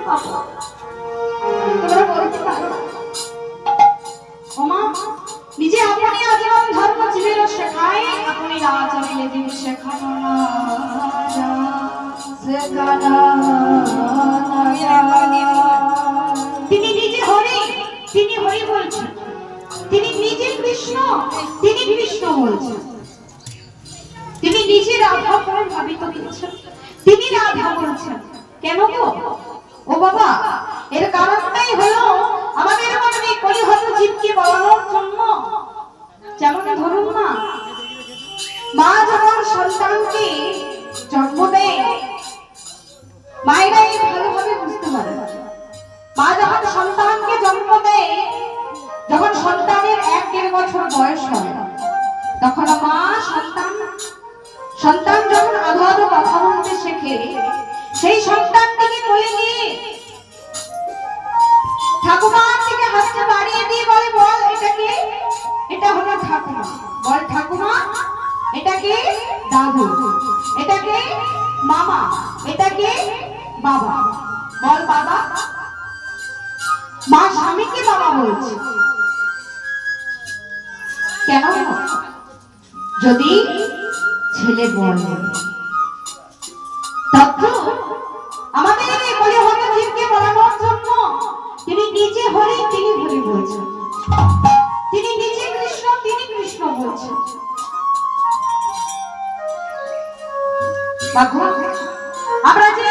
পাবো। তোমরা বলতে পারো ওমা নিজে আপনি আজীবন ধর্ম জীবের শেখায়, আপনি রাজ চলিলে জীব শেখানো না তিনি নিজে হরি, তিনি হরি বলছেন, তিনি নিজে কৃষ্ণ, তিনি কৃষ্ণ বলছেন, তিনি নিজে রাধা বলে ভাবিত করেছেন, তিনি রাধা বলছেন। কেন গো ও বাবা? এর কারণটাই হলো আমাদের মনে কলিহত জীবকে বলানোর জন্য। যেমন ধরুন না, মা যখন সন্তানকে জন্ম দেয়, মায়েরাই ভালোভাবে বুঝতে পারে। মা যখন সন্তানকে জন্ম দেয়, যখন সন্তানের 1-1.5 বছর বয়স হয়, তখন মা সন্তান যখন আধো আধো কথা বলতে শেখে, সেই সন্তানটিকে বলে দিয়ে ঠাকুমার দিকে হাতটা বাড়িয়ে দিয়ে বলে, বল এটাকে, এটা হলো ঠাকুমা, বল ঠাকুমা, এটাকে দাদু, এটাকে মামা, এটাকে বাবা, বল বাবা। মা স্বামীকে বাবা বলছে কেন? যদি ছেলে বলে। আমাদের এই কলিহত জীবকে বলানোর জন্য তিনি নিজে হরি, তিনি হরি বলছেন, তিনি নিজে কৃষ্ণ, তিনি কৃষ্ণ বলছেন। আমরা যে